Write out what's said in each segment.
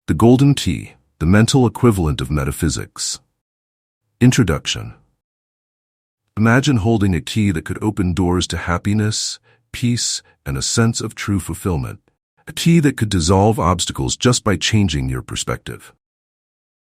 The Golden Key, the mental equivalent of metaphysics. Introduction. Imagine holding a key that could open doors to happiness, peace, and a sense of true fulfillment. A key that could dissolve obstacles just by changing your perspective.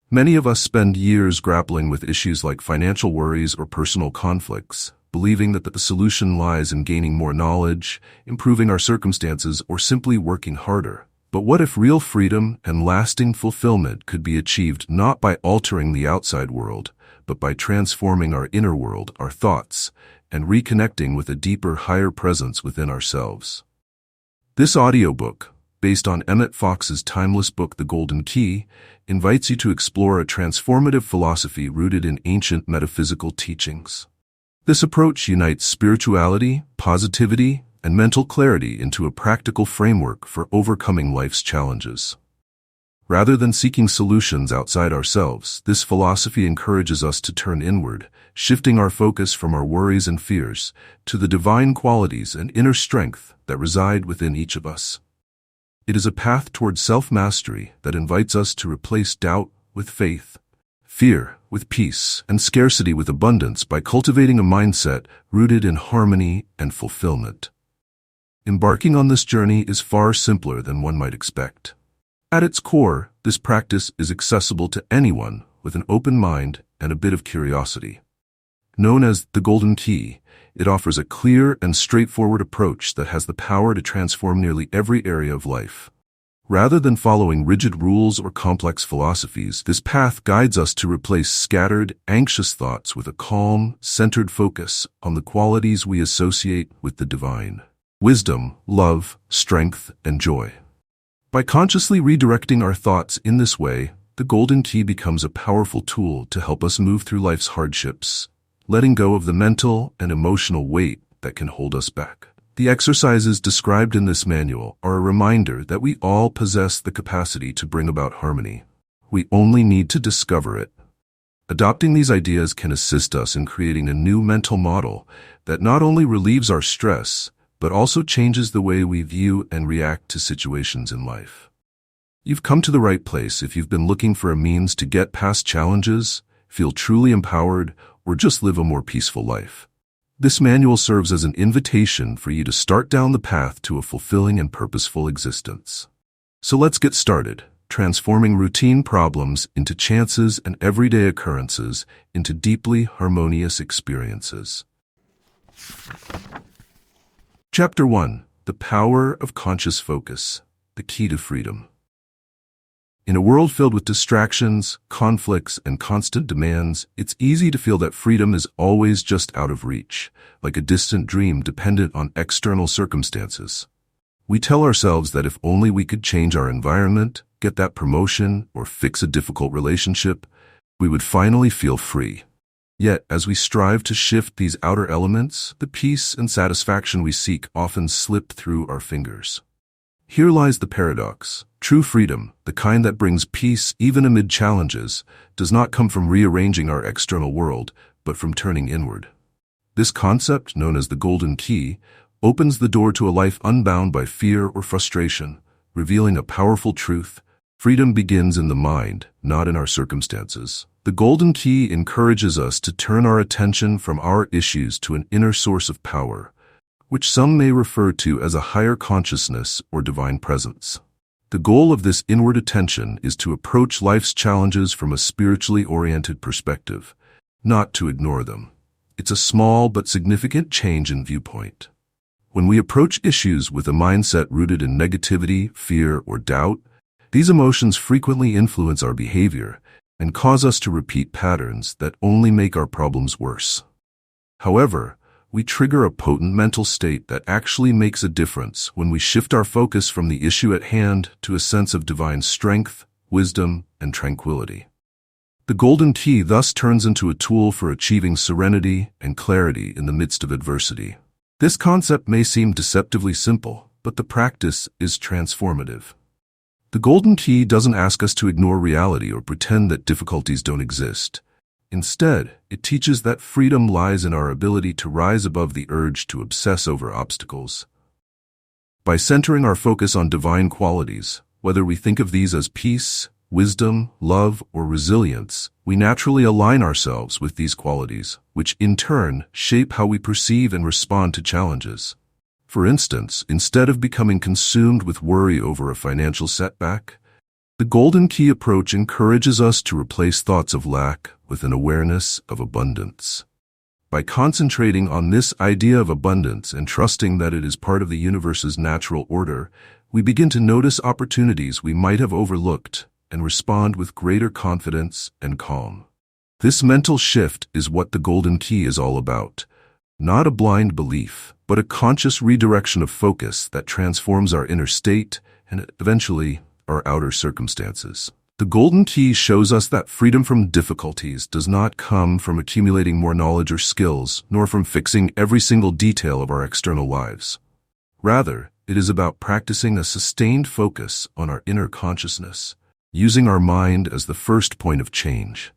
Many of us spend years grappling with issues like financial worries or personal conflicts, believing that the solution lies in gaining more knowledge, improving our circumstances, or simply working harder. But what if real freedom and lasting fulfillment could be achieved not by altering the outside world, but by transforming our inner world, our thoughts, and reconnecting with a deeper, higher presence within ourselves? This audiobook, based on Emmet Fox's timeless book The Golden Key, invites you to explore a transformative philosophy rooted in ancient metaphysical teachings. This approach unites spirituality, positivity, and mental clarity into a practical framework for overcoming life's challenges. Rather than seeking solutions outside ourselves, this philosophy encourages us to turn inward, shifting our focus from our worries and fears to the divine qualities and inner strength that reside within each of us. It is a path towards self-mastery that invites us to replace doubt with faith, fear with peace, and scarcity with abundance by cultivating a mindset rooted in harmony and fulfillment. Embarking on this journey is far simpler than one might expect. At its core, this practice is accessible to anyone with an open mind and a bit of curiosity. Known as the Golden Key, it offers a clear and straightforward approach that has the power to transform nearly every area of life. Rather than following rigid rules or complex philosophies, this path guides us to replace scattered, anxious thoughts with a calm, centered focus on the qualities we associate with the divine: wisdom, love, strength, and joy. By consciously redirecting our thoughts in this way, the Golden Key becomes a powerful tool to help us move through life's hardships, letting go of the mental and emotional weight that can hold us back. The exercises described in this manual are a reminder that we all possess the capacity to bring about harmony. We only need to discover it. Adopting these ideas can assist us in creating a new mental model that not only relieves our stress, but also changes the way we view and react to situations in life. You've come to the right place if you've been looking for a means to get past challenges, feel truly empowered, or just live a more peaceful life. This manual serves as an invitation for you to start down the path to a fulfilling and purposeful existence. So let's get started, transforming routine problems into chances and everyday occurrences into deeply harmonious experiences. Chapter 1. The Power of Conscious Focus, the Key to Freedom. In a world filled with distractions, conflicts, and constant demands, it's easy to feel that freedom is always just out of reach, like a distant dream dependent on external circumstances. We tell ourselves that if only we could change our environment, get that promotion, or fix a difficult relationship, we would finally feel free. Yet, as we strive to shift these outer elements, the peace and satisfaction we seek often slip through our fingers. Here lies the paradox. True freedom, the kind that brings peace even amid challenges, does not come from rearranging our external world, but from turning inward. This concept, known as the Golden Key, opens the door to a life unbound by fear or frustration, revealing a powerful truth: freedom begins in the mind, not in our circumstances. The Golden Key encourages us to turn our attention from our issues to an inner source of power, which some may refer to as a higher consciousness or divine presence. The goal of this inward attention is to approach life's challenges from a spiritually oriented perspective, not to ignore them. It's a small but significant change in viewpoint. When we approach issues with a mindset rooted in negativity, fear, or doubt, these emotions frequently influence our behavior and cause us to repeat patterns that only make our problems worse. However, we trigger a potent mental state that actually makes a difference when we shift our focus from the issue at hand to a sense of divine strength, wisdom, and tranquility. The Golden Key thus turns into a tool for achieving serenity and clarity in the midst of adversity. This concept may seem deceptively simple, but the practice is transformative. The Golden Key doesn't ask us to ignore reality or pretend that difficulties don't exist. Instead, it teaches that freedom lies in our ability to rise above the urge to obsess over obstacles. By centering our focus on divine qualities, Whether we think of these as peace, wisdom, love, or resilience, we naturally align ourselves with these qualities, which in turn shape how we perceive and respond to challenges. For instance, instead of becoming consumed with worry over a financial setback, the Golden Key approach encourages us to replace thoughts of lack with an awareness of abundance. By concentrating on this idea of abundance and trusting that it is part of the universe's natural order, we begin to notice opportunities we might have overlooked and respond with greater confidence and calm. This mental shift is what the Golden Key is all about. Not a blind belief, but a conscious redirection of focus that transforms our inner state and eventually our outer circumstances. The Golden Key shows us that freedom from difficulties does not come from accumulating more knowledge or skills, nor from fixing every single detail of our external lives. Rather, it is about practicing a sustained focus on our inner consciousness, using our mind as the first point of change.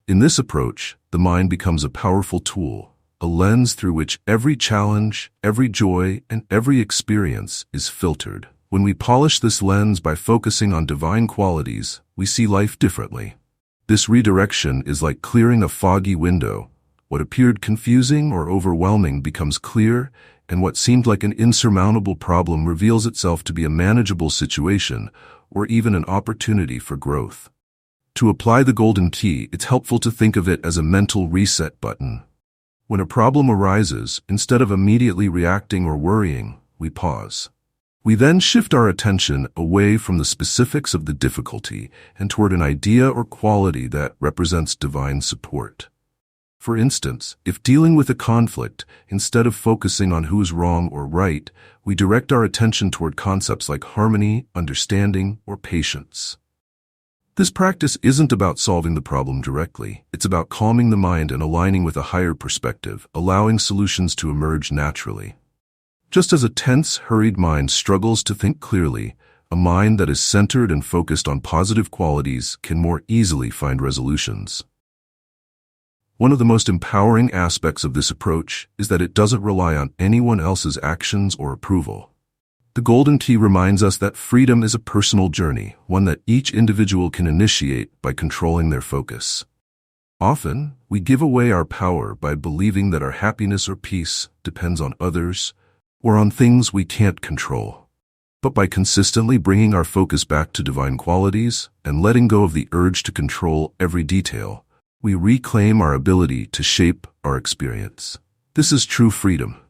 In this approach, the mind becomes a powerful tool, a lens through which every challenge, every joy, and every experience is filtered. When we polish this lens by focusing on divine qualities, we see life differently. This redirection is like clearing a foggy window. What appeared confusing or overwhelming becomes clear, and what seemed like an insurmountable problem reveals itself to be a manageable situation or even an opportunity for growth. To apply the Golden Key, it's helpful to think of it as a mental reset button. When a problem arises, instead of immediately reacting or worrying, we pause. We then shift our attention away from the specifics of the difficulty and toward an idea or quality that represents divine support. For instance, if dealing with a conflict, instead of focusing on who's wrong or right, we direct our attention toward concepts like harmony, understanding, or patience. This practice isn't about solving the problem directly. It's about calming the mind and aligning with a higher perspective, allowing solutions to emerge naturally. Just as a tense, hurried mind struggles to think clearly, a mind that is centered and focused on positive qualities can more easily find resolutions. One of the most empowering aspects of this approach is that it doesn't rely on anyone else's actions or approval. The Golden Key reminds us that freedom is a personal journey, one that each individual can initiate by controlling their focus. Often, we give away our power by believing that our happiness or peace depends on others or on things we can't control. But by consistently bringing our focus back to divine qualities and letting go of the urge to control every detail, we reclaim our ability to shape our experience. This is true freedom,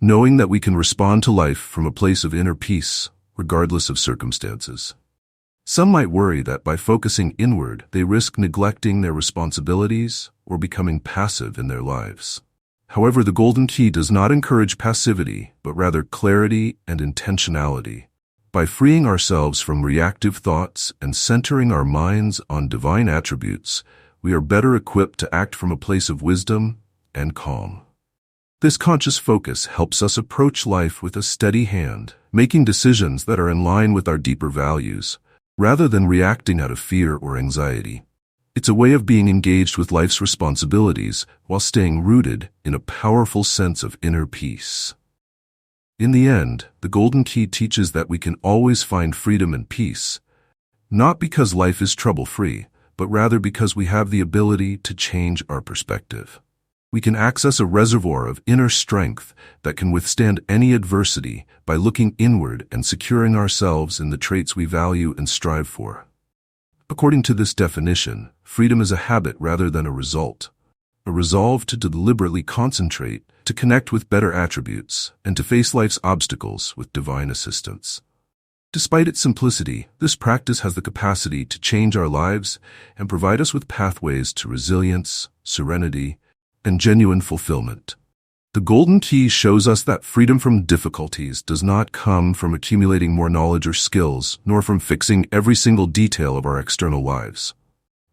knowing that we can respond to life from a place of inner peace, regardless of circumstances. Some might worry that by focusing inward, they risk neglecting their responsibilities or becoming passive in their lives. However, the Golden Key does not encourage passivity, but rather clarity and intentionality. By freeing ourselves from reactive thoughts and centering our minds on divine attributes, we are better equipped to act from a place of wisdom and calm. This conscious focus helps us approach life with a steady hand, making decisions that are in line with our deeper values, rather than reacting out of fear or anxiety. It's a way of being engaged with life's responsibilities while staying rooted in a powerful sense of inner peace. In the end, the Golden Key teaches that we can always find freedom and peace, not because life is trouble-free, but rather because we have the ability to change our perspective. We can access a reservoir of inner strength that can withstand any adversity by looking inward and securing ourselves in the traits we value and strive for. According to this definition, freedom is a habit rather than a result, a resolve to deliberately concentrate, to connect with better attributes, and to face life's obstacles with divine assistance. Despite its simplicity, this practice has the capacity to change our lives and provide us with pathways to resilience, serenity, and genuine fulfillment. The Golden Key shows us that freedom from difficulties does not come from accumulating more knowledge or skills, nor from fixing every single detail of our external lives.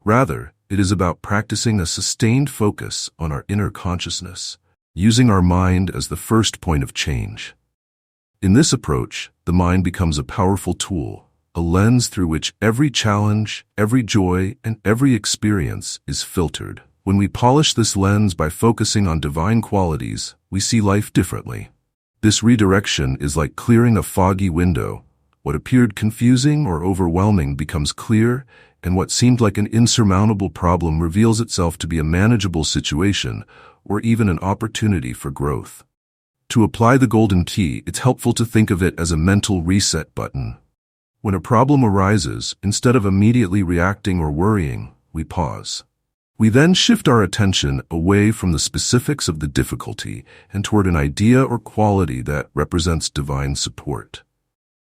Rather, it is about practicing a sustained focus on our inner consciousness, using our mind as the first point of change. In this approach, the mind becomes a powerful tool, a lens through which every challenge, every joy, and every experience is filtered. When we polish this lens by focusing on divine qualities, we see life differently. This redirection is like clearing a foggy window. What appeared confusing or overwhelming becomes clear, and what seemed like an insurmountable problem reveals itself to be a manageable situation or even an opportunity for growth. To apply the golden key, it's helpful to think of it as a mental reset button. When a problem arises, instead of immediately reacting or worrying, we pause. We then shift our attention away from the specifics of the difficulty and toward an idea or quality that represents divine support.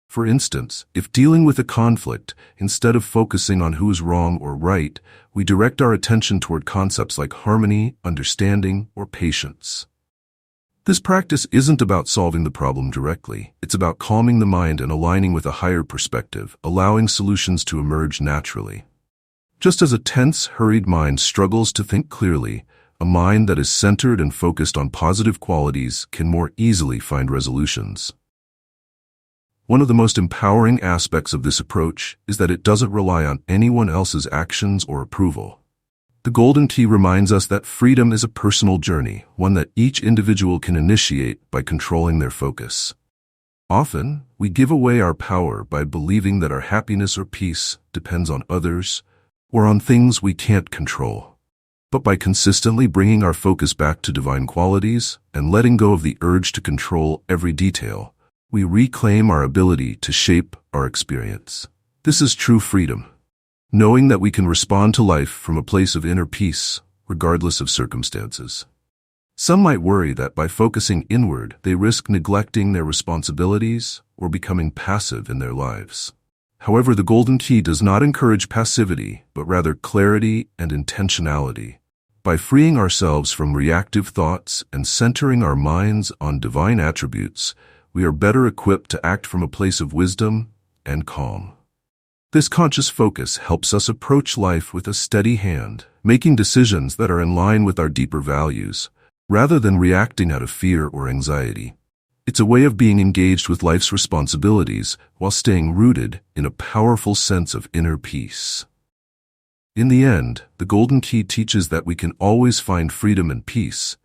For instance, if dealing with a conflict, instead of focusing on who's wrong or right, we direct our attention toward concepts like harmony, understanding, or patience. This practice isn't about solving the problem directly. It's about calming the mind and aligning with a higher perspective, allowing solutions to emerge naturally. Just as a tense, hurried mind struggles to think clearly, a mind that is centered and focused on positive qualities can more easily find resolutions. One of the most empowering aspects of this approach is that it doesn't rely on anyone else's actions or approval. The golden key reminds us that freedom is a personal journey, one that each individual can initiate by controlling their focus. Often, we give away our power by believing that our happiness or peace depends on others or on things we can't control. But by consistently bringing our focus back to divine qualities and letting go of the urge to control every detail, we reclaim our ability to shape our experience. This is true freedom, knowing that we can respond to life from a place of inner peace, regardless of circumstances. Some might worry that by focusing inward, they risk neglecting their responsibilities or becoming passive in their lives. However, the golden key does not encourage passivity, but rather clarity and intentionality. By freeing ourselves from reactive thoughts and centering our minds on divine attributes, we are better equipped to act from a place of wisdom and calm. This conscious focus helps us approach life with a steady hand, making decisions that are in line with our deeper values, rather than reacting out of fear or anxiety. It's a way of being engaged with life's responsibilities while staying rooted in a powerful sense of inner peace. In the end, the golden key teaches that we can always find freedom and peace,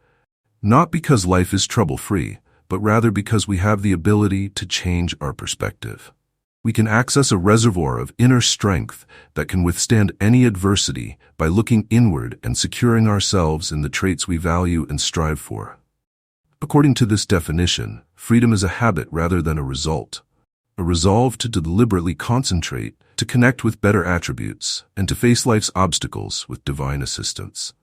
not because life is trouble-free, but rather because we have the ability to change our perspective. We can access a reservoir of inner strength that can withstand any adversity by looking inward and securing ourselves in the traits we value and strive for. According to this definition, freedom is a habit rather than a result, a resolve to deliberately concentrate, to connect with better attributes, and to face life's obstacles with divine assistance.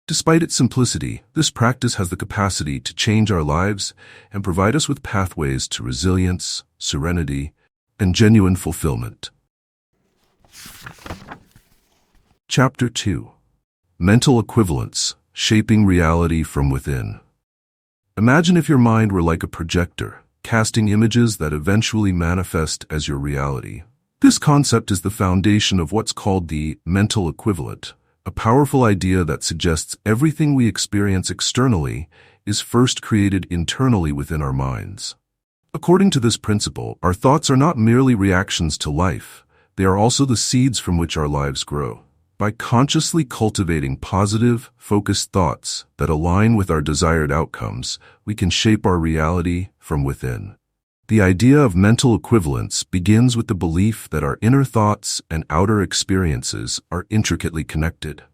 Despite its simplicity, this practice has the capacity to change our lives and provide us with pathways to resilience, serenity, and genuine fulfillment. Chapter 2. Mental Equivalence, Shaping Reality from Within. Imagine if your mind were like a projector, casting images that eventually manifest as your reality. This concept is the foundation of what's called the mental equivalent, a powerful idea that suggests everything we experience externally is first created internally within our minds. According to this principle, our thoughts are not merely reactions to life, they are also the seeds from which our lives grow. By consciously cultivating positive, focused thoughts that align with our desired outcomes, we can shape our reality from within. The idea of mental equivalence begins with the belief that our inner thoughts and outer experiences are intricately connected.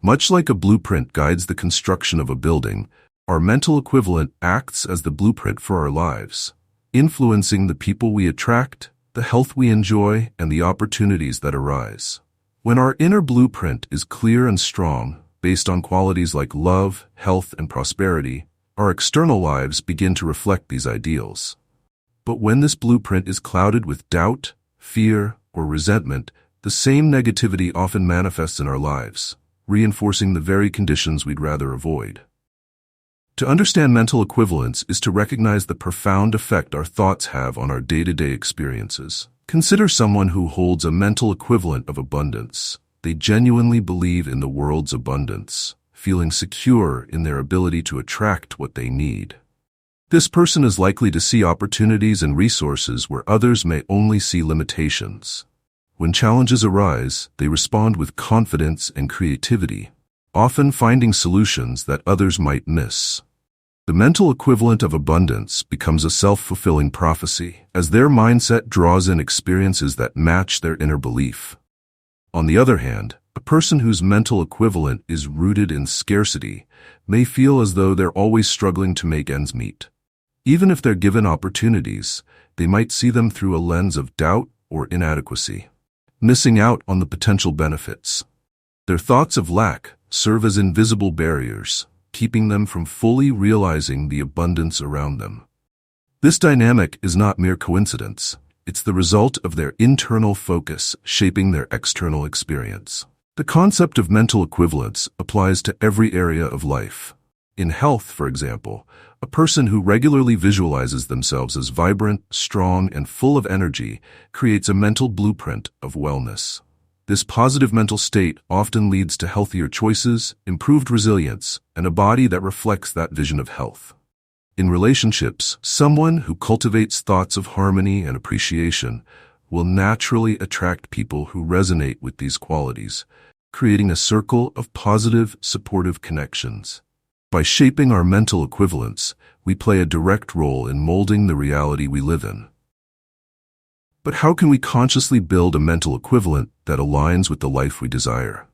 Much like a blueprint guides the construction of a building, our mental equivalent acts as the blueprint for our lives, influencing the people we attract, the health we enjoy, and the opportunities that arise. When our inner blueprint is clear and strong, based on qualities like love, health, and prosperity, our external lives begin to reflect these ideals. But when this blueprint is clouded with doubt, fear, or resentment, the same negativity often manifests in our lives, reinforcing the very conditions we'd rather avoid. To understand mental equivalence is to recognize the profound effect our thoughts have on our day-to-day experiences. Consider someone who holds a mental equivalent of abundance. They genuinely believe in the world's abundance, feeling secure in their ability to attract what they need. This person is likely to see opportunities and resources where others may only see limitations. When challenges arise, they respond with confidence and creativity, often finding solutions that others might miss. The mental equivalent of abundance becomes a self-fulfilling prophecy, as their mindset draws in experiences that match their inner belief. On the other hand, a person whose mental equivalent is rooted in scarcity may feel as though they're always struggling to make ends meet. Even if they're given opportunities, they might see them through a lens of doubt or inadequacy, missing out on the potential benefits. Their thoughts of lack serve as invisible barriers, keeping them from fully realizing the abundance around them. This dynamic is not mere coincidence. It's the result of their internal focus shaping their external experience. The concept of mental equivalence applies to every area of life. In health, for example, a person who regularly visualizes themselves as vibrant, strong, and full of energy creates a mental blueprint of wellness. This positive mental state often leads to healthier choices, improved resilience, and a body that reflects that vision of health. In relationships, someone who cultivates thoughts of harmony and appreciation will naturally attract people who resonate with these qualities, creating a circle of positive, supportive connections. By shaping our mental equivalence, we play a direct role in molding the reality we live in. But how can we consciously build a mental equivalent that aligns with the life we desire?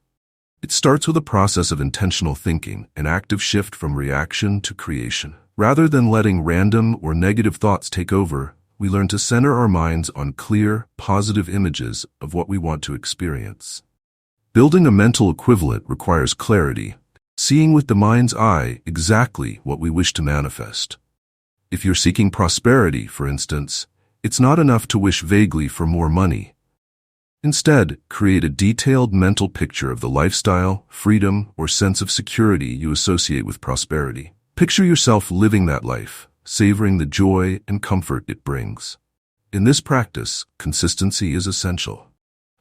It starts with a process of intentional thinking, an active shift from reaction to creation. Rather than letting random or negative thoughts take over, we learn to center our minds on clear, positive images of what we want to experience. Building a mental equivalent requires clarity, seeing with the mind's eye exactly what we wish to manifest. If you're seeking prosperity, for instance, it's not enough to wish vaguely for more money. Instead, create a detailed mental picture of the lifestyle, freedom, or sense of security you associate with prosperity. Picture yourself living that life, savoring the joy and comfort it brings. In this practice, consistency is essential.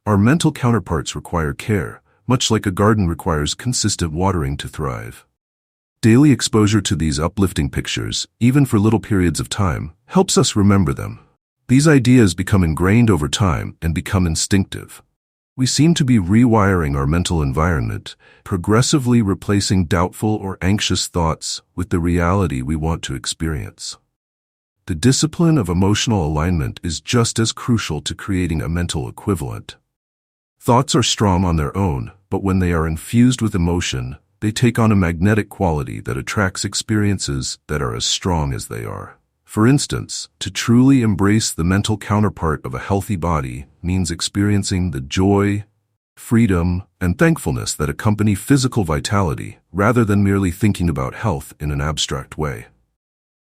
Our mental counterparts require care, much like a garden requires consistent watering to thrive. Daily exposure to these uplifting pictures, even for little periods of time, helps us remember them. These ideas become ingrained over time and become instinctive. We seem to be rewiring our mental environment, progressively replacing doubtful or anxious thoughts with the reality we want to experience. The discipline of emotional alignment is just as crucial to creating a mental equivalent. Thoughts are strong on their own, but when they are infused with emotion, they take on a magnetic quality that attracts experiences that are as strong as they are. For instance, to truly embrace the mental counterpart of a healthy body means experiencing the joy, freedom, and thankfulness that accompany physical vitality, rather than merely thinking about health in an abstract way.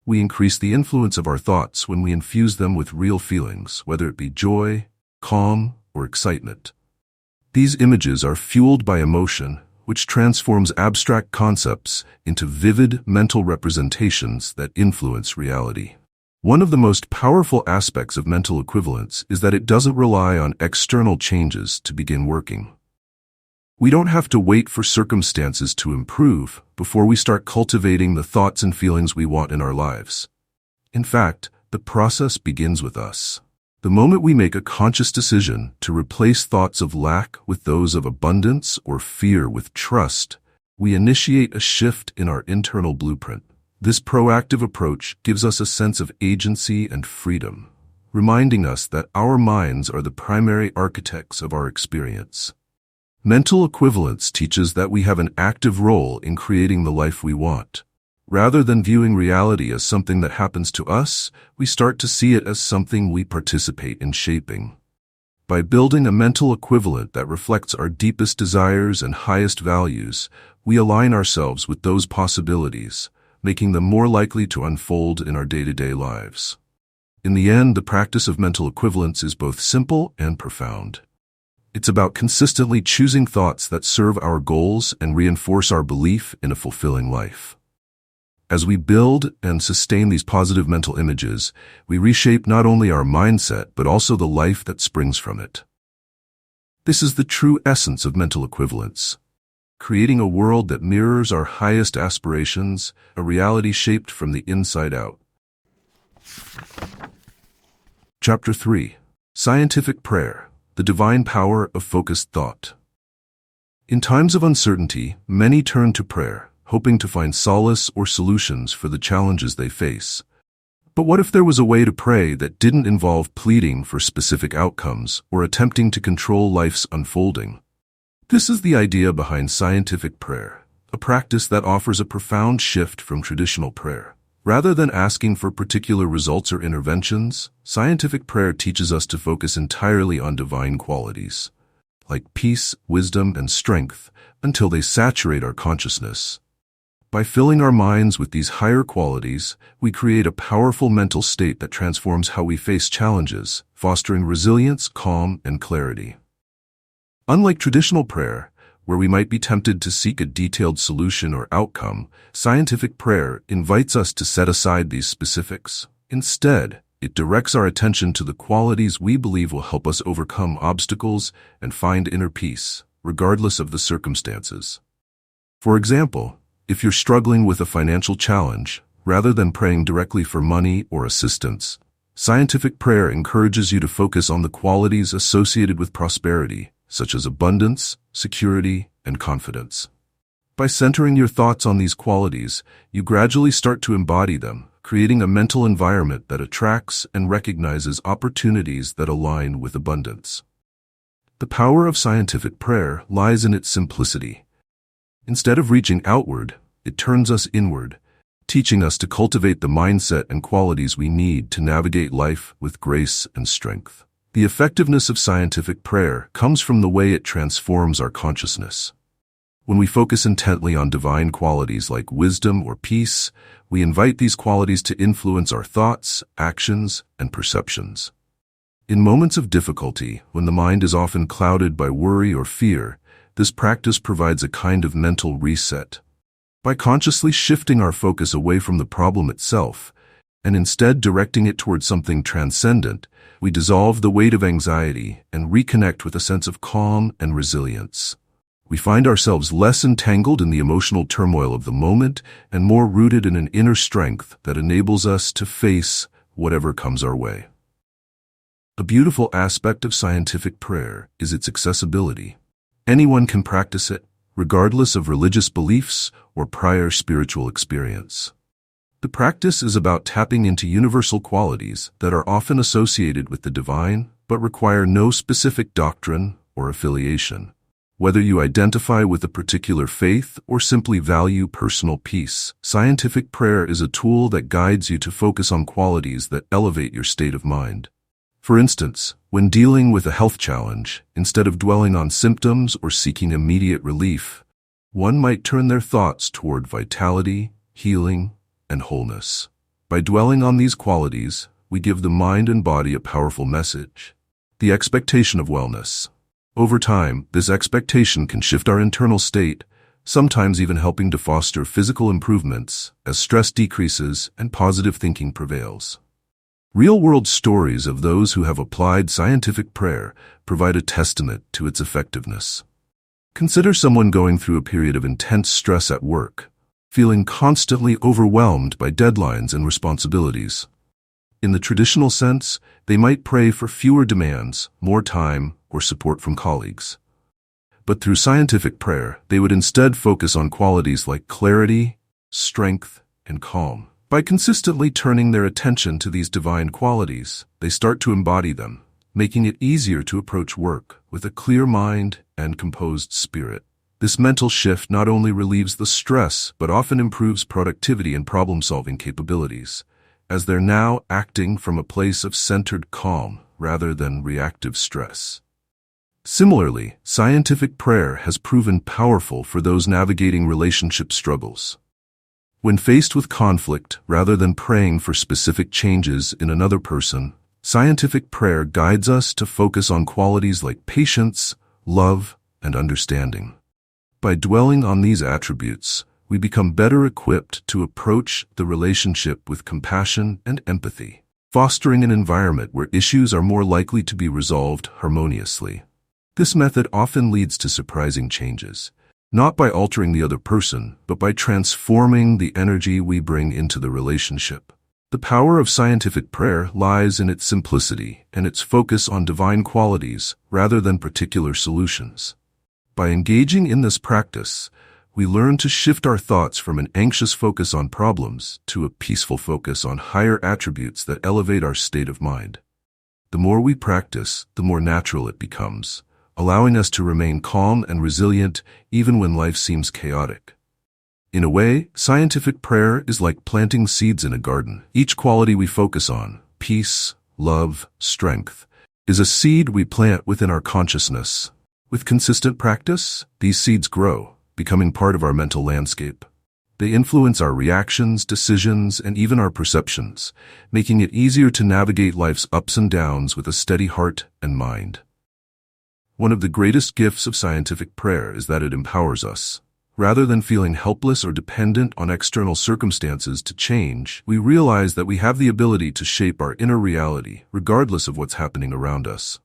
We increase the influence of our thoughts when we infuse them with real feelings, whether it be joy, calm, or excitement. These images are fueled by emotion, which transforms abstract concepts into vivid mental representations that influence reality. One of the most powerful aspects of mental equivalence is that it doesn't rely on external changes to begin working. We don't have to wait for circumstances to improve before we start cultivating the thoughts and feelings we want in our lives. In fact, the process begins with us. The moment we make a conscious decision to replace thoughts of lack with those of abundance or fear with trust, we initiate a shift in our internal blueprint. This proactive approach gives us a sense of agency and freedom, reminding us that our minds are the primary architects of our experience. Mental equivalence teaches that we have an active role in creating the life we want. Rather than viewing reality as something that happens to us, we start to see it as something we participate in shaping. By building a mental equivalent that reflects our deepest desires and highest values, we align ourselves with those possibilities, making them more likely to unfold in our day-to-day lives. In the end, the practice of mental equivalence is both simple and profound. It's about consistently choosing thoughts that serve our goals and reinforce our belief in a fulfilling life. As we build and sustain these positive mental images, we reshape not only our mindset, but also the life that springs from it. This is the true essence of mental equivalence, creating a world that mirrors our highest aspirations, a reality shaped from the inside out. Chapter 3. Scientific Prayer, the Divine Power of Focused Thought. In times of uncertainty, many turn to prayer, hoping to find solace or solutions for the challenges they face. But what if there was a way to pray that didn't involve pleading for specific outcomes or attempting to control life's unfolding? This is the idea behind scientific prayer, a practice that offers a profound shift from traditional prayer. Rather than asking for particular results or interventions, scientific prayer teaches us to focus entirely on divine qualities, like peace, wisdom, and strength, until they saturate our consciousness. By filling our minds with these higher qualities, we create a powerful mental state that transforms how we face challenges, fostering resilience, calm, and clarity. Unlike traditional prayer, where we might be tempted to seek a detailed solution or outcome, scientific prayer invites us to set aside these specifics. Instead, it directs our attention to the qualities we believe will help us overcome obstacles and find inner peace, regardless of the circumstances. For example, if you're struggling with a financial challenge, rather than praying directly for money or assistance, scientific prayer encourages you to focus on the qualities associated with prosperity, such as abundance, security, and confidence. By centering your thoughts on these qualities, you gradually start to embody them, creating a mental environment that attracts and recognizes opportunities that align with abundance. The power of scientific prayer lies in its simplicity. Instead of reaching outward, it turns us inward, teaching us to cultivate the mindset and qualities we need to navigate life with grace and strength. The effectiveness of scientific prayer comes from the way it transforms our consciousness. When we focus intently on divine qualities like wisdom or peace, we invite these qualities to influence our thoughts, actions, and perceptions. In moments of difficulty, when the mind is often clouded by worry or fear, this practice provides a kind of mental reset. By consciously shifting our focus away from the problem itself, and instead directing it towards something transcendent, we dissolve the weight of anxiety and reconnect with a sense of calm and resilience. We find ourselves less entangled in the emotional turmoil of the moment and more rooted in an inner strength that enables us to face whatever comes our way. A beautiful aspect of scientific prayer is its accessibility. Anyone can practice it, regardless of religious beliefs or prior spiritual experience. The practice is about tapping into universal qualities that are often associated with the divine, but require no specific doctrine or affiliation. Whether you identify with a particular faith or simply value personal peace, scientific prayer is a tool that guides you to focus on qualities that elevate your state of mind. For instance, when dealing with a health challenge, instead of dwelling on symptoms or seeking immediate relief, one might turn their thoughts toward vitality, healing, and wholeness. By dwelling on these qualities, we give the mind and body a powerful message: the expectation of wellness. Over time, this expectation can shift our internal state, sometimes even helping to foster physical improvements as stress decreases and positive thinking prevails. Real-world stories of those who have applied scientific prayer provide a testament to its effectiveness. Consider someone going through a period of intense stress at work, feeling constantly overwhelmed by deadlines and responsibilities. In the traditional sense, they might pray for fewer demands, more time, or support from colleagues. But through scientific prayer, they would instead focus on qualities like clarity, strength, and calm. By consistently turning their attention to these divine qualities, they start to embody them, making it easier to approach work with a clear mind and composed spirit. This mental shift not only relieves the stress, but often improves productivity and problem-solving capabilities, as they're now acting from a place of centered calm rather than reactive stress. Similarly, scientific prayer has proven powerful for those navigating relationship struggles. When faced with conflict, rather than praying for specific changes in another person, scientific prayer guides us to focus on qualities like patience, love, and understanding. By dwelling on these attributes, we become better equipped to approach the relationship with compassion and empathy, fostering an environment where issues are more likely to be resolved harmoniously. This method often leads to surprising changes, not by altering the other person, but by transforming the energy we bring into the relationship. The power of scientific prayer lies in its simplicity and its focus on divine qualities rather than particular solutions. By engaging in this practice, we learn to shift our thoughts from an anxious focus on problems to a peaceful focus on higher attributes that elevate our state of mind. The more we practice, the more natural it becomes, allowing us to remain calm and resilient even when life seems chaotic. In a way, scientific prayer is like planting seeds in a garden. Each quality we focus on, peace, love, strength, is a seed we plant within our consciousness. With consistent practice, these seeds grow, becoming part of our mental landscape. They influence our reactions, decisions, and even our perceptions, making it easier to navigate life's ups and downs with a steady heart and mind. One of the greatest gifts of scientific prayer is that it empowers us. Rather than feeling helpless or dependent on external circumstances to change, we realize that we have the ability to shape our inner reality, regardless of what's happening around us.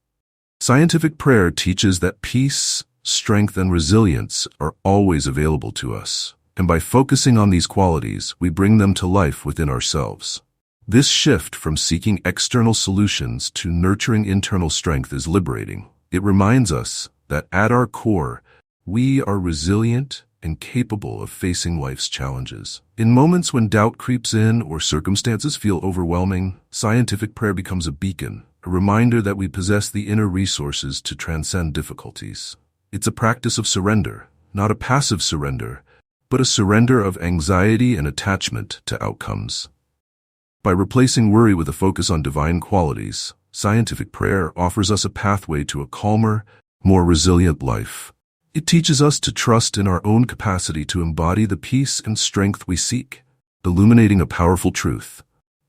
Scientific prayer teaches that peace, strength, and resilience are always available to us, and by focusing on these qualities, we bring them to life within ourselves. This shift from seeking external solutions to nurturing internal strength is liberating. It reminds us that at our core, we are resilient and capable of facing life's challenges. In moments when doubt creeps in or circumstances feel overwhelming, scientific prayer becomes a beacon, a reminder that we possess the inner resources to transcend difficulties. It's a practice of surrender, not a passive surrender, but a surrender of anxiety and attachment to outcomes. By replacing worry with a focus on divine qualities, scientific prayer offers us a pathway to a calmer, more resilient life. It teaches us to trust in our own capacity to embody the peace and strength we seek, illuminating a powerful truth.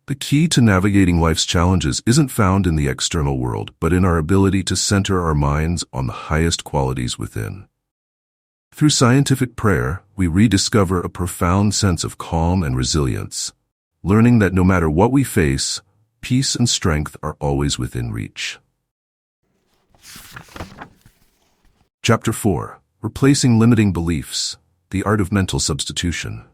The key to navigating life's challenges isn't found in the external world, but in our ability to center our minds on the highest qualities within. Through scientific prayer, we rediscover a profound sense of calm and resilience, learning that no matter what we face, peace and strength are always within reach. Chapter 4. Replacing Limiting Beliefs, the Art of Mental Substitution.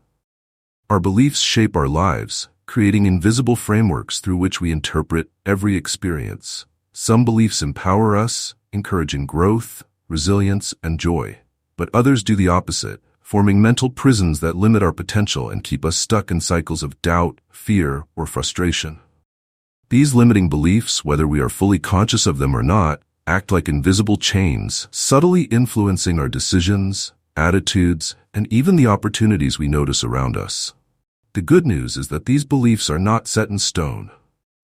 Our beliefs shape our lives, creating invisible frameworks through which we interpret every experience. Some beliefs empower us, encouraging growth, resilience, and joy. But others do the opposite, forming mental prisons that limit our potential and keep us stuck in cycles of doubt, fear, or frustration. These limiting beliefs, whether we are fully conscious of them or not, act like invisible chains, subtly influencing our decisions, attitudes, and even the opportunities we notice around us. The good news is that these beliefs are not set in stone.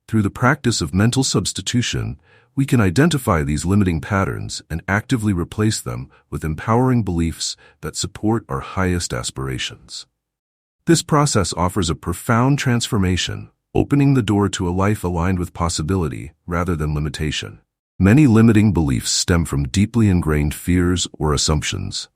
Through the practice of mental substitution, we can identify these limiting patterns and actively replace them with empowering beliefs that support our highest aspirations. This process offers a profound transformation, opening the door to a life aligned with possibility rather than limitation. Many limiting beliefs stem from deeply ingrained fears or assumptions.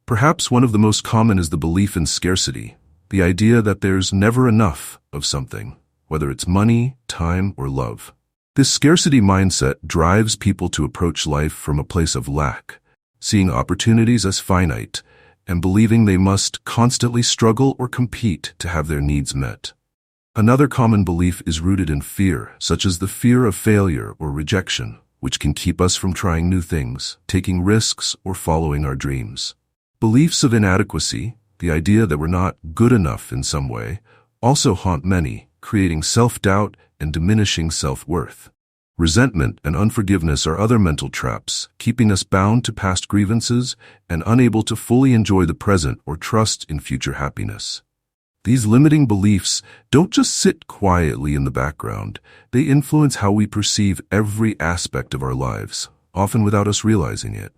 Perhaps one of the most common is the belief in scarcity, the idea that there's never enough of something, whether it's money, time, or love. This scarcity mindset drives people to approach life from a place of lack, seeing opportunities as finite, and believing they must constantly struggle or compete to have their needs met. Another common belief is rooted in fear, such as the fear of failure or rejection, which can keep us from trying new things, taking risks, or following our dreams. Beliefs of inadequacy, the idea that we're not good enough in some way, also haunt many, creating self-doubt and diminishing self-worth. Resentment and unforgiveness are other mental traps, keeping us bound to past grievances and unable to fully enjoy the present or trust in future happiness. These limiting beliefs don't just sit quietly in the background, they influence how we perceive every aspect of our lives, often without us realizing it.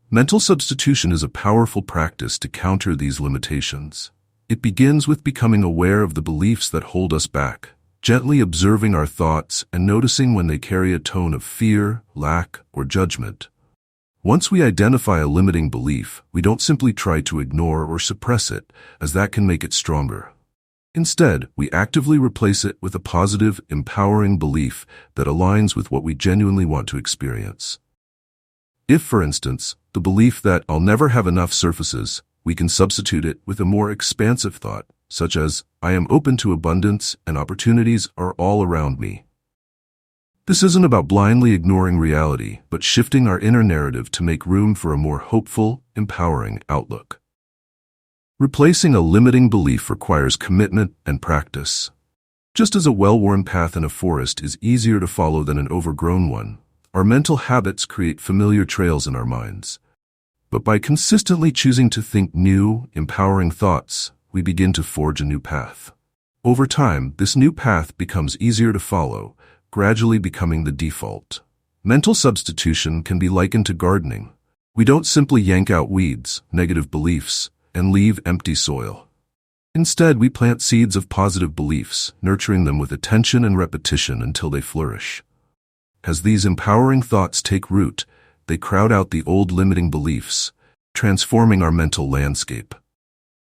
Mental substitution is a powerful practice to counter these limitations. It begins with becoming aware of the beliefs that hold us back, gently observing our thoughts and noticing when they carry a tone of fear, lack, or judgment. Once we identify a limiting belief, we don't simply try to ignore or suppress it, as that can make it stronger. Instead, we actively replace it with a positive, empowering belief that aligns with what we genuinely want to experience. If, for instance, the belief that I'll never have enough surfaces, we can substitute it with a more expansive thought, such as, I am open to abundance and opportunities are all around me. This isn't about blindly ignoring reality, but shifting our inner narrative to make room for a more hopeful, empowering outlook. Replacing a limiting belief requires commitment and practice. Just as a well-worn path in a forest is easier to follow than an overgrown one, our mental habits create familiar trails in our minds. But by consistently choosing to think new, empowering thoughts, we begin to forge a new path. Over time, this new path becomes easier to follow, gradually becoming the default. Mental substitution can be likened to gardening. We don't simply yank out weeds, negative beliefs, and leave empty soil. Instead, we plant seeds of positive beliefs, nurturing them with attention and repetition until they flourish. As these empowering thoughts take root, they crowd out the old limiting beliefs, transforming our mental landscape.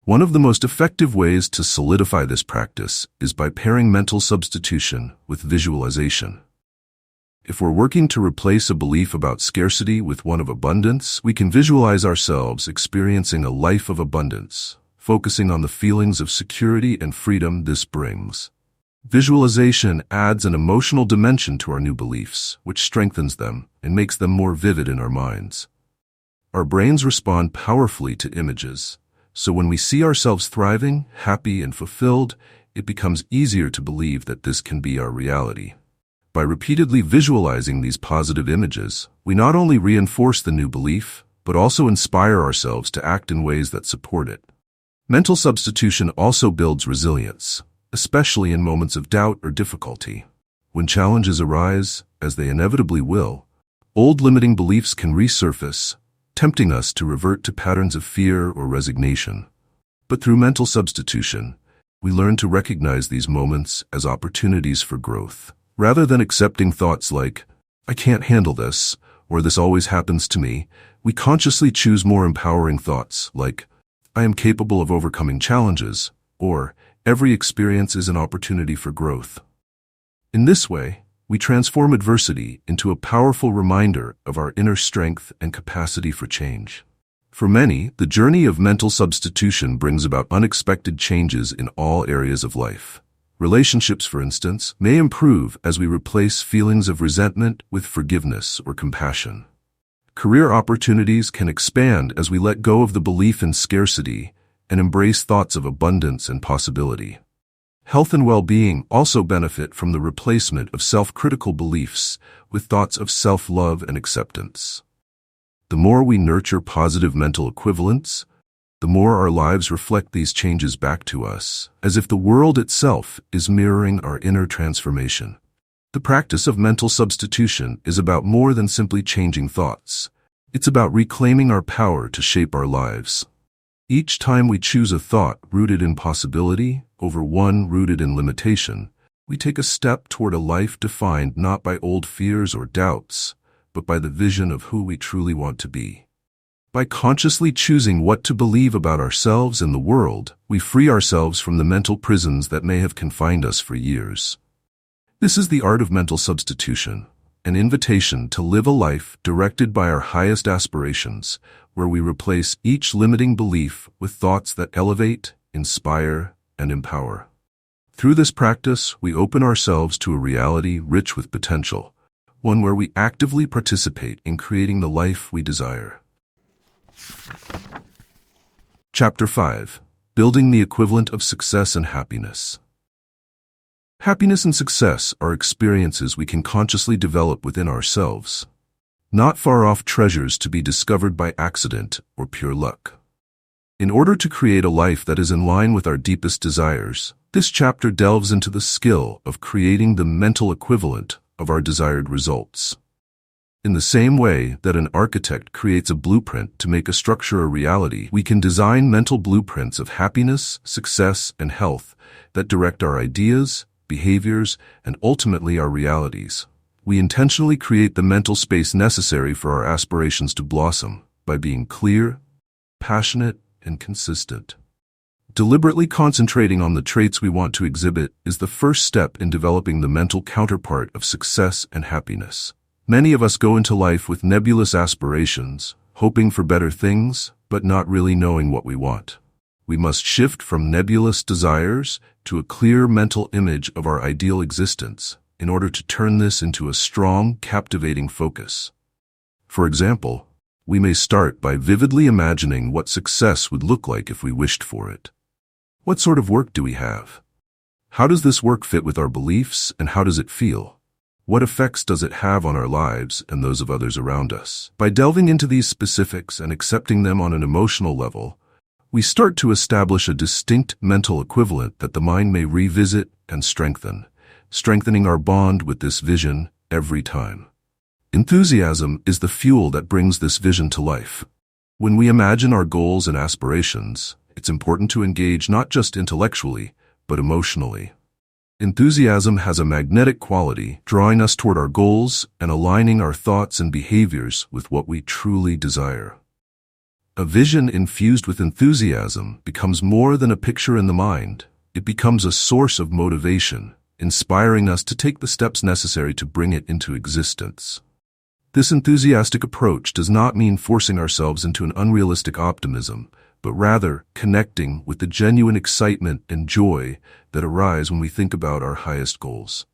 One of the most effective ways to solidify this practice is by pairing mental substitution with visualization. If we're working to replace a belief about scarcity with one of abundance, we can visualize ourselves experiencing a life of abundance, focusing on the feelings of security and freedom this brings. Visualization adds an emotional dimension to our new beliefs, which strengthens them and makes them more vivid in our minds. Our brains respond powerfully to images, so when we see ourselves thriving, happy, and fulfilled, it becomes easier to believe that this can be our reality. By repeatedly visualizing these positive images, we not only reinforce the new belief, but also inspire ourselves to act in ways that support it. Mental substitution also builds resilience, especially in moments of doubt or difficulty. When challenges arise, as they inevitably will, old limiting beliefs can resurface, tempting us to revert to patterns of fear or resignation. But through mental substitution, we learn to recognize these moments as opportunities for growth. Rather than accepting thoughts like, "I can't handle this," or "this always happens to me," we consciously choose more empowering thoughts like, "I am capable of overcoming challenges," or "Every experience is an opportunity for growth." In this way, we transform adversity into a powerful reminder of our inner strength and capacity for change. For many, the journey of mental substitution brings about unexpected changes in all areas of life. Relationships, for instance, may improve as we replace feelings of resentment with forgiveness or compassion. Career opportunities can expand as we let go of the belief in scarcity and embrace thoughts of abundance and possibility. Health and well-being also benefit from the replacement of self-critical beliefs with thoughts of self-love and acceptance. The more we nurture positive mental equivalence, the more our lives reflect these changes back to us, as if the world itself is mirroring our inner transformation. The practice of mental substitution is about more than simply changing thoughts. It's about reclaiming our power to shape our lives. Each time we choose a thought rooted in possibility over one rooted in limitation, we take a step toward a life defined not by old fears or doubts, but by the vision of who we truly want to be. By consciously choosing what to believe about ourselves and the world, we free ourselves from the mental prisons that may have confined us for years. This is the art of mental substitution, an invitation to live a life directed by our highest aspirations, where we replace each limiting belief with thoughts that elevate, inspire, and empower. Through this practice, we open ourselves to a reality rich with potential, one where we actively participate in creating the life we desire. Chapter 5. Building the Equivalent of Success and Happiness. Happiness and success are experiences we can consciously develop within ourselves, not far-off treasures to be discovered by accident or pure luck. In order to create a life that is in line with our deepest desires, this chapter delves into the skill of creating the mental equivalent of our desired results. In the same way that an architect creates a blueprint to make a structure a reality, we can design mental blueprints of happiness, success, and health that direct our ideas, behaviors, and ultimately our realities. We intentionally create the mental space necessary for our aspirations to blossom by being clear, passionate, and consistent. Deliberately concentrating on the traits we want to exhibit is the first step in developing the mental counterpart of success and happiness. Many of us go into life with nebulous aspirations, hoping for better things, but not really knowing what we want. We must shift from nebulous desires to a clear mental image of our ideal existence in order to turn this into a strong, captivating focus. For example, we may start by vividly imagining what success would look like if we wished for it. What sort of work do we have? How does this work fit with our beliefs, and how does it feel? What effects does it have on our lives and those of others around us? By delving into these specifics and accepting them on an emotional level, we start to establish a distinct mental equivalent that the mind may revisit and strengthen, strengthening our bond with this vision every time. Enthusiasm is the fuel that brings this vision to life. When we imagine our goals and aspirations, it's important to engage not just intellectually, but emotionally. Enthusiasm has a magnetic quality, drawing us toward our goals and aligning our thoughts and behaviors with what we truly desire. A vision infused with enthusiasm becomes more than a picture in the mind. It becomes a source of motivation, inspiring us to take the steps necessary to bring it into existence. This enthusiastic approach does not mean forcing ourselves into an unrealistic optimism, but rather connecting with the genuine excitement and joy that arise when we think about our highest goals.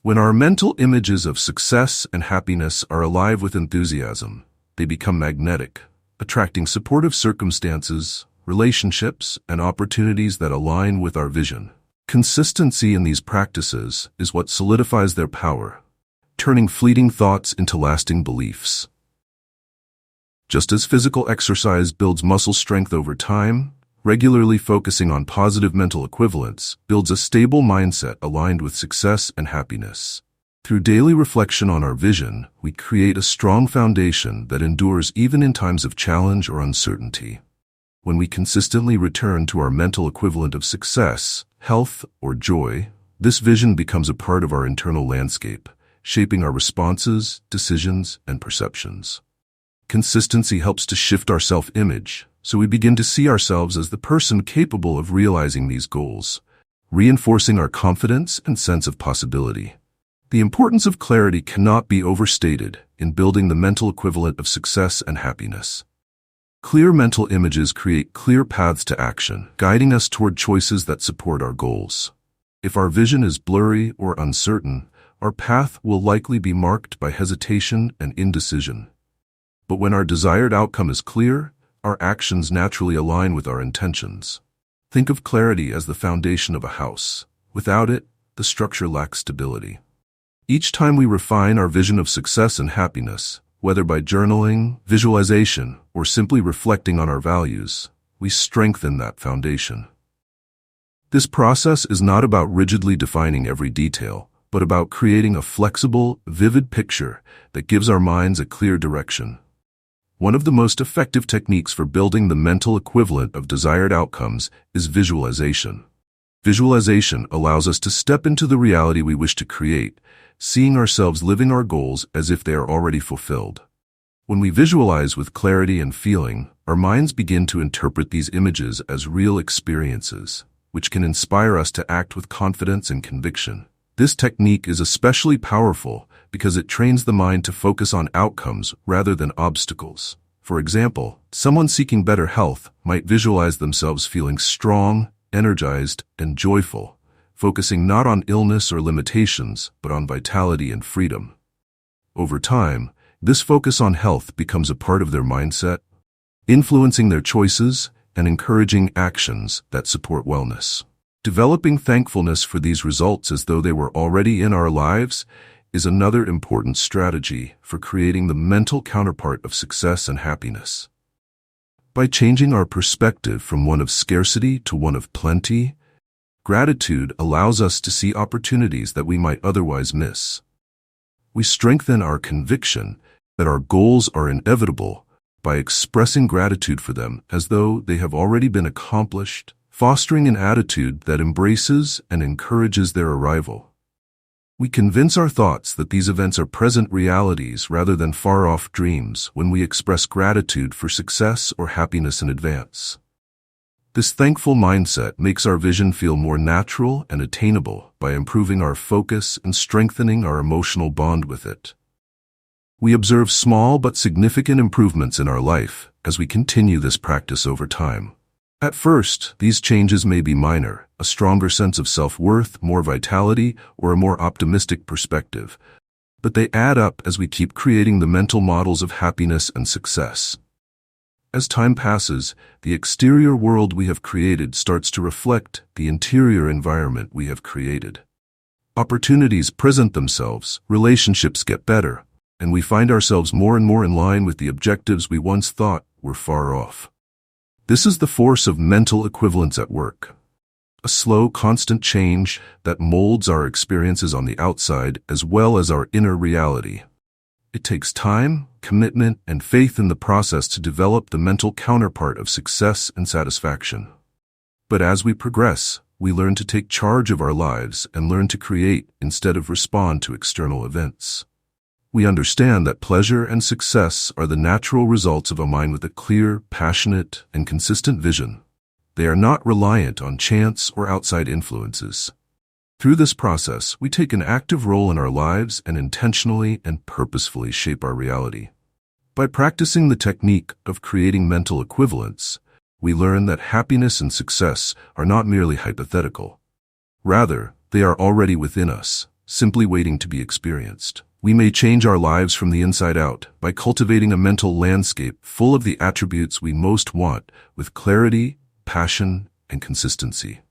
When our mental images of success and happiness are alive with enthusiasm, they become magnetic, attracting supportive circumstances, relationships, and opportunities that align with our vision. Consistency in these practices is what solidifies their power, turning fleeting thoughts into lasting beliefs. Just as physical exercise builds muscle strength over time, regularly focusing on positive mental equivalence builds a stable mindset aligned with success and happiness. Through daily reflection on our vision, we create a strong foundation that endures even in times of challenge or uncertainty. When we consistently return to our mental equivalent of success, health, or joy, this vision becomes a part of our internal landscape, shaping our responses, decisions, and perceptions. Consistency helps to shift our self-image, so we begin to see ourselves as the person capable of realizing these goals, reinforcing our confidence and sense of possibility. The importance of clarity cannot be overstated in building the mental equivalent of success and happiness. Clear mental images create clear paths to action, guiding us toward choices that support our goals. If our vision is blurry or uncertain, our path will likely be marked by hesitation and indecision. But when our desired outcome is clear, our actions naturally align with our intentions. Think of clarity as the foundation of a house. Without it, the structure lacks stability. Each time we refine our vision of success and happiness, whether by journaling, visualization, or simply reflecting on our values, we strengthen that foundation. This process is not about rigidly defining every detail, but about creating a flexible, vivid picture that gives our minds a clear direction. One of the most effective techniques for building the mental equivalent of desired outcomes is visualization. Visualization allows us to step into the reality we wish to create, seeing ourselves living our goals as if they are already fulfilled. When we visualize with clarity and feeling, our minds begin to interpret these images as real experiences, which can inspire us to act with confidence and conviction. This technique is especially powerful because it trains the mind to focus on outcomes rather than obstacles. For example, someone seeking better health might visualize themselves feeling strong, energized, and joyful, focusing not on illness or limitations, but on vitality and freedom. Over time, this focus on health becomes a part of their mindset, influencing their choices and encouraging actions that support wellness. Developing thankfulness for these results as though they were already in our lives is another important strategy for creating the mental counterpart of success and happiness. By changing our perspective from one of scarcity to one of plenty, gratitude allows us to see opportunities that we might otherwise miss. We strengthen our conviction that our goals are inevitable by expressing gratitude for them as though they have already been accomplished, fostering an attitude that embraces and encourages their arrival. We convince our thoughts that these events are present realities rather than far-off dreams when we express gratitude for success or happiness in advance. This thankful mindset makes our vision feel more natural and attainable by improving our focus and strengthening our emotional bond with it. We observe small but significant improvements in our life as we continue this practice over time. At first, these changes may be minor, a stronger sense of self-worth, more vitality, or a more optimistic perspective. but they add up as we keep creating the mental models of happiness and success. As time passes, the exterior world we have created starts to reflect the interior environment we have created. Opportunities present themselves, relationships get better, and we find ourselves more and more in line with the objectives we once thought were far off. This is the force of mental equivalence at work. A slow, constant change that molds our experiences on the outside as well as our inner reality. It takes time, commitment, and faith in the process to develop the mental counterpart of success and satisfaction. But as we progress, we learn to take charge of our lives and learn to create instead of respond to external events. We understand that pleasure and success are the natural results of a mind with a clear, passionate, and consistent vision. They are not reliant on chance or outside influences. Through this process, we take an active role in our lives and intentionally and purposefully shape our reality. By practicing the technique of creating mental equivalence, we learn that happiness and success are not merely hypothetical. Rather, they are already within us, simply waiting to be experienced. We may change our lives from the inside out by cultivating a mental landscape full of the attributes we most want with clarity, passion, and consistency.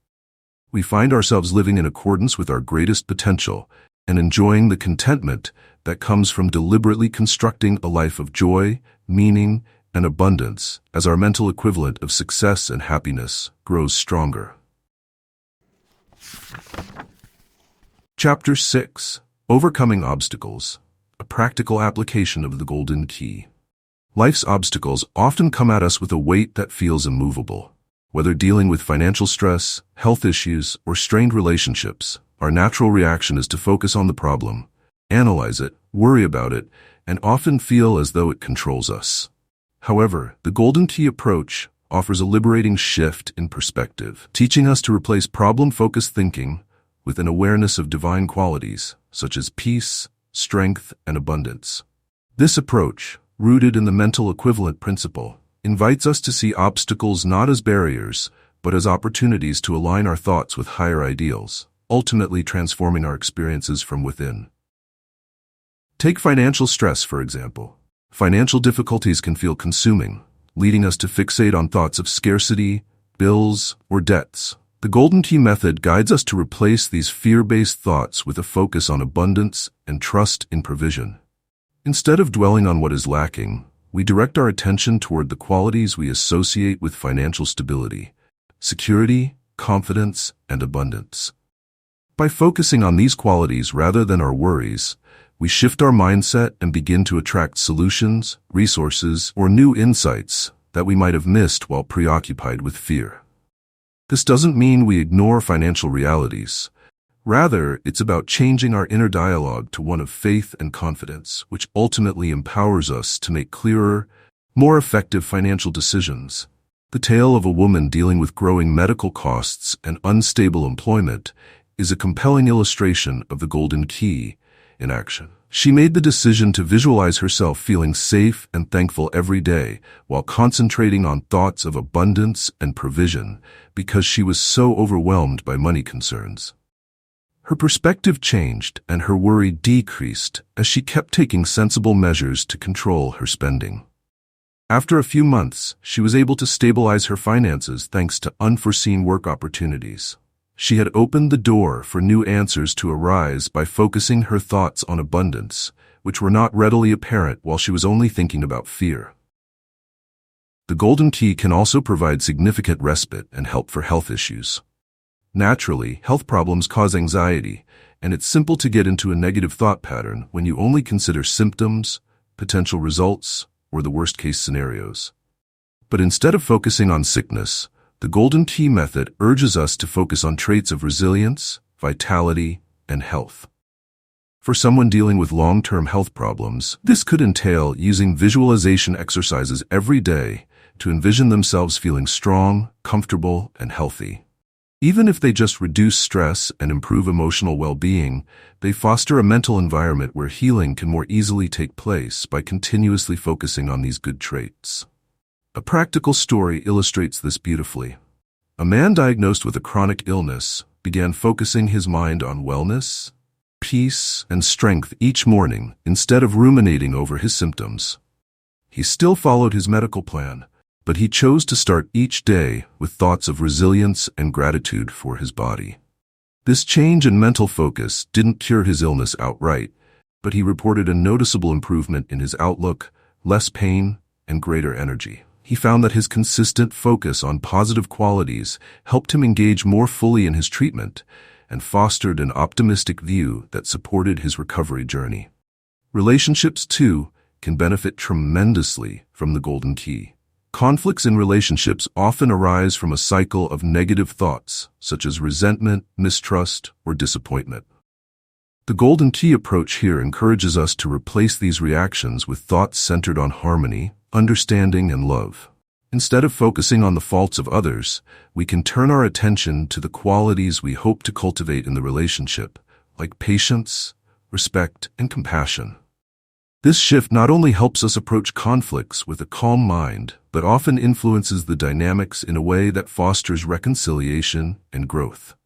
We find ourselves living in accordance with our greatest potential and enjoying the contentment that comes from deliberately constructing a life of joy, meaning, and abundance as our mental equivalent of success and happiness grows stronger. Chapter 6: Overcoming Obstacles, a practical application of the Golden Key. Life's obstacles often come at us with a weight that feels immovable. Whether dealing with financial stress, health issues, or strained relationships, our natural reaction is to focus on the problem, analyze it, worry about it, and often feel as though it controls us. However, the Golden Key approach offers a liberating shift in perspective, teaching us to replace problem-focused thinking with an awareness of divine qualities, such as peace, strength, and abundance. This approach, rooted in the mental equivalent principle, invites us to see obstacles not as barriers, but as opportunities to align our thoughts with higher ideals, ultimately transforming our experiences from within. Take financial stress, for example. Financial difficulties can feel consuming, leading us to fixate on thoughts of scarcity, bills, or debts. The Golden Key method guides us to replace these fear-based thoughts with a focus on abundance and trust in provision. Instead of dwelling on what is lacking, we direct our attention toward the qualities we associate with financial stability: security, confidence, and abundance. By focusing on these qualities rather than our worries, we shift our mindset and begin to attract solutions, resources, or new insights that we might have missed while preoccupied with fear. This doesn't mean we ignore financial realities. Rather, it's about changing our inner dialogue to one of faith and confidence, which ultimately empowers us to make clearer, more effective financial decisions. The tale of a woman dealing with growing medical costs and unstable employment is a compelling illustration of the Golden Key in action. She made the decision to visualize herself feeling safe and thankful every day while concentrating on thoughts of abundance and provision because she was so overwhelmed by money concerns. Her perspective changed and her worry decreased as she kept taking sensible measures to control her spending. After a few months, she was able to stabilize her finances thanks to unforeseen work opportunities. She had opened the door for new answers to arise by focusing her thoughts on abundance, which were not readily apparent while she was only thinking about fear. The Golden Key can also provide significant respite and help for health issues. Naturally, health problems cause anxiety, and it's simple to get into a negative thought pattern when you only consider symptoms, potential results, or the worst-case scenarios. But instead of focusing on sickness, the Golden Key method urges us to focus on traits of resilience, vitality, and health. For someone dealing with long-term health problems, this could entail using visualization exercises every day to envision themselves feeling strong, comfortable, and healthy. Even if they just reduce stress and improve emotional well-being, they foster a mental environment where healing can more easily take place by continuously focusing on these good traits. A practical story illustrates this beautifully. A man diagnosed with a chronic illness began focusing his mind on wellness, peace, and strength each morning instead of ruminating over his symptoms. He still followed his medical plan, but he chose to start each day with thoughts of resilience and gratitude for his body. This change in mental focus didn't cure his illness outright, but he reported a noticeable improvement in his outlook, less pain, and greater energy. He found that his consistent focus on positive qualities helped him engage more fully in his treatment and fostered an optimistic view that supported his recovery journey. Relationships, too, can benefit tremendously from the golden key. Conflicts in relationships often arise from a cycle of negative thoughts, such as resentment, mistrust, or disappointment. The golden key approach here encourages us to replace these reactions with thoughts centered on harmony, understanding, and love. Instead of focusing on the faults of others, we can turn our attention to the qualities we hope to cultivate in the relationship, like patience, respect, and compassion. This shift not only helps us approach conflicts with a calm mind, but often influences the dynamics in a way that fosters reconciliation and growth.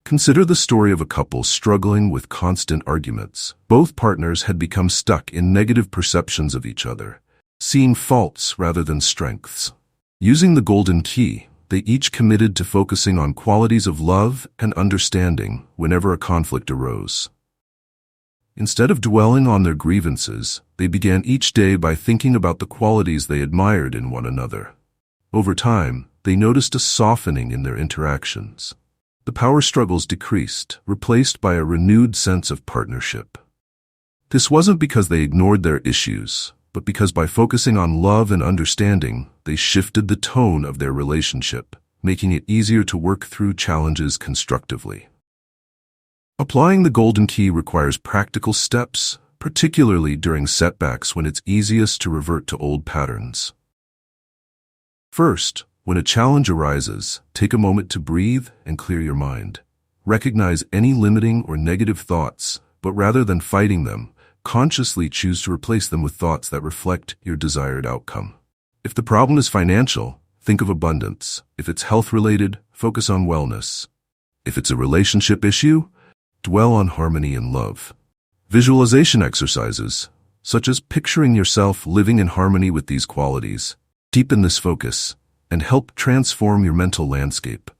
Consider the story of a couple struggling with constant arguments. Both partners had become stuck in negative perceptions of each other, seeing faults rather than strengths. Using the golden key, they each committed to focusing on qualities of love and understanding whenever a conflict arose. Instead of dwelling on their grievances, they began each day by thinking about the qualities they admired in one another. Over time, they noticed a softening in their interactions. The power struggles decreased, replaced by a renewed sense of partnership. This wasn't because they ignored their issues, but because by focusing on love and understanding, they shifted the tone of their relationship, making it easier to work through challenges constructively. Applying the golden key requires practical steps, particularly during setbacks when it's easiest to revert to old patterns. First, when a challenge arises, take a moment to breathe and clear your mind. Recognize any limiting or negative thoughts, but rather than fighting them, consciously choose to replace them with thoughts that reflect your desired outcome. If the problem is financial, think of abundance. If it's health-related, focus on wellness. If it's a relationship issue, dwell on harmony and love. Visualization exercises, such as picturing yourself living in harmony with these qualities, deepen this focus and help transform your mental landscape.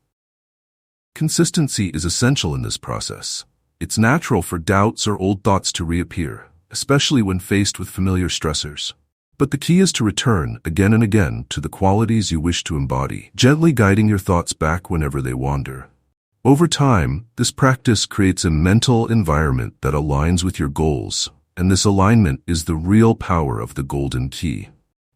Consistency is essential in this process. It's natural for doubts or old thoughts to reappear, especially when faced with familiar stressors. But the key is to return again and again to the qualities you wish to embody, gently guiding your thoughts back whenever they wander. Over time, this practice creates a mental environment that aligns with your goals, and this alignment is the real power of the golden key.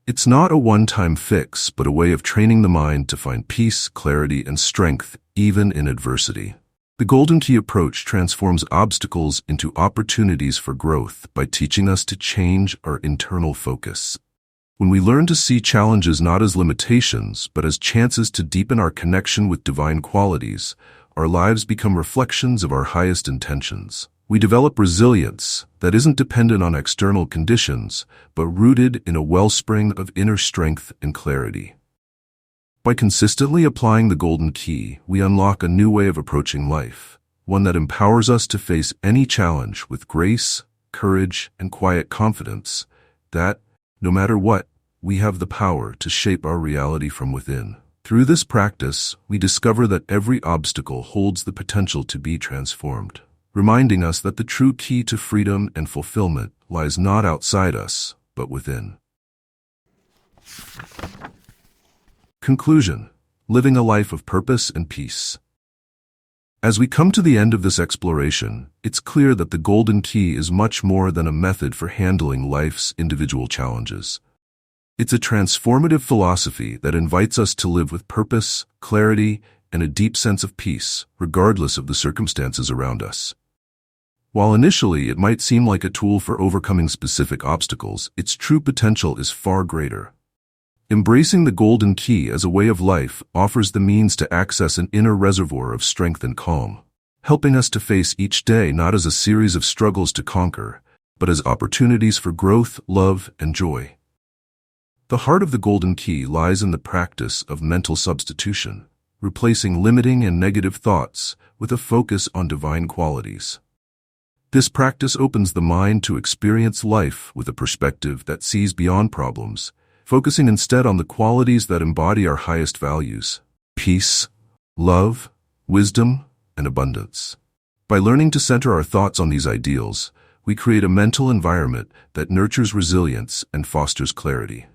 It's not a one-time fix, but a way of training the mind to find peace, clarity, and strength, even in adversity. The golden key approach transforms obstacles into opportunities for growth by teaching us to change our internal focus. When we learn to see challenges not as limitations, but as chances to deepen our connection with divine qualities, our lives become reflections of our highest intentions. We develop resilience that isn't dependent on external conditions, but rooted in a wellspring of inner strength and clarity. By consistently applying the golden key, we unlock a new way of approaching life, one that empowers us to face any challenge with grace, courage, and quiet confidence that, no matter what, we have the power to shape our reality from within. Through this practice, we discover that every obstacle holds the potential to be transformed, reminding us that the true key to freedom and fulfillment lies not outside us, but within. Conclusion: living a life of purpose and peace. As we come to the end of this exploration, it's clear that the golden key is much more than a method for handling life's individual challenges. It's a transformative philosophy that invites us to live with purpose, clarity, and a deep sense of peace, regardless of the circumstances around us. While initially it might seem like a tool for overcoming specific obstacles, its true potential is far greater. Embracing the golden key as a way of life offers the means to access an inner reservoir of strength and calm, helping us to face each day not as a series of struggles to conquer, but as opportunities for growth, love, and joy. The heart of the golden key lies in the practice of mental substitution, replacing limiting and negative thoughts with a focus on divine qualities. This practice opens the mind to experience life with a perspective that sees beyond problems, focusing instead on the qualities that embody our highest values: peace, love, wisdom, and abundance. By learning to center our thoughts on these ideals, we create a mental environment that nurtures resilience and fosters clarity.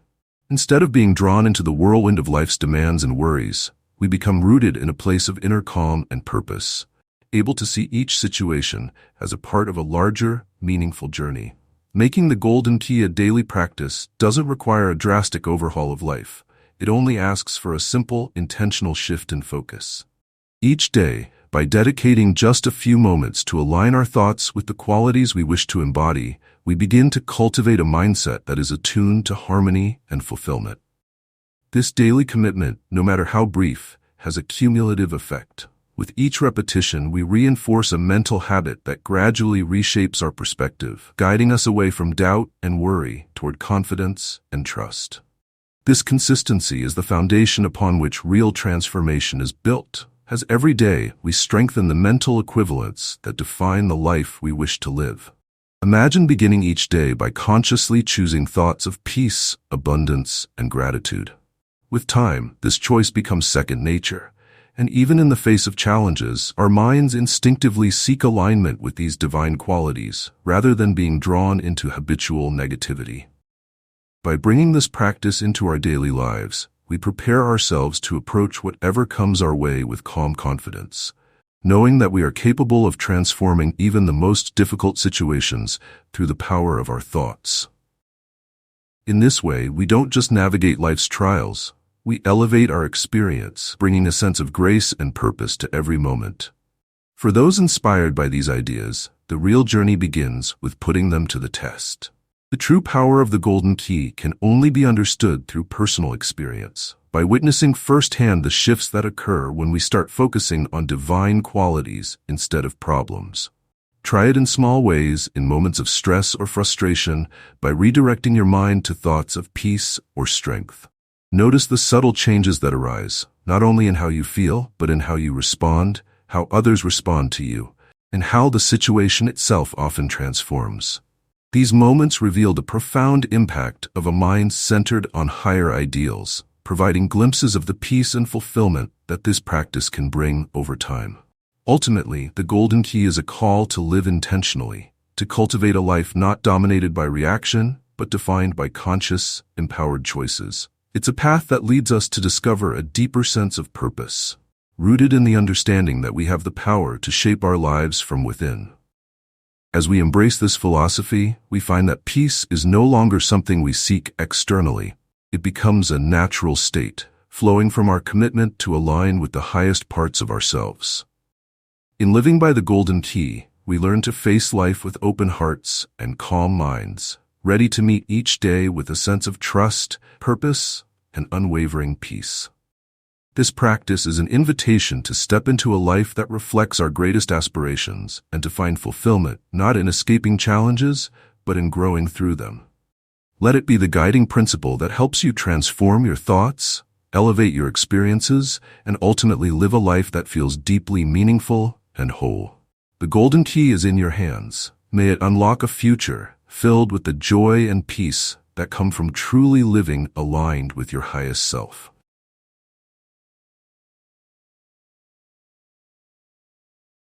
Instead of being drawn into the whirlwind of life's demands and worries, we become rooted in a place of inner calm and purpose, able to see each situation as a part of a larger, meaningful journey. Making the golden key a daily practice doesn't require a drastic overhaul of life. It only asks for a simple, intentional shift in focus. Each day, by dedicating just a few moments to align our thoughts with the qualities we wish to embody, we begin to cultivate a mindset that is attuned to harmony and fulfillment. This daily commitment, no matter how brief, has a cumulative effect. With each repetition, we reinforce a mental habit that gradually reshapes our perspective, guiding us away from doubt and worry toward confidence and trust. This consistency is the foundation upon which real transformation is built, as every day we strengthen the mental equivalents that define the life we wish to live. Imagine beginning each day by consciously choosing thoughts of peace, abundance, and gratitude. With time, this choice becomes second nature, and even in the face of challenges, our minds instinctively seek alignment with these divine qualities, rather than being drawn into habitual negativity. By bringing this practice into our daily lives, we prepare ourselves to approach whatever comes our way with calm confidence, knowing that we are capable of transforming even the most difficult situations through the power of our thoughts. In this way, we don't just navigate life's trials, we elevate our experience, bringing a sense of grace and purpose to every moment. For those inspired by these ideas, the real journey begins with putting them to the test. The true power of the golden key can only be understood through personal experience, by witnessing firsthand the shifts that occur when we start focusing on divine qualities instead of problems. Try it in small ways, in moments of stress or frustration, by redirecting your mind to thoughts of peace or strength. Notice the subtle changes that arise, not only in how you feel, but in how you respond, how others respond to you, and how the situation itself often transforms. These moments reveal the profound impact of a mind centered on higher ideals, providing glimpses of the peace and fulfillment that this practice can bring over time. Ultimately, the golden key is a call to live intentionally, to cultivate a life not dominated by reaction, but defined by conscious, empowered choices. It's a path that leads us to discover a deeper sense of purpose, rooted in the understanding that we have the power to shape our lives from within. As we embrace this philosophy, we find that peace is no longer something we seek externally. It becomes a natural state, flowing from our commitment to align with the highest parts of ourselves. In living by the golden key, we learn to face life with open hearts and calm minds, ready to meet each day with a sense of trust, purpose, and unwavering peace. This practice is an invitation to step into a life that reflects our greatest aspirations and to find fulfillment not in escaping challenges, but in growing through them. Let it be the guiding principle that helps you transform your thoughts, elevate your experiences, and ultimately live a life that feels deeply meaningful and whole. The golden key is in your hands. May it unlock a future filled with the joy and peace that come from truly living aligned with your highest self.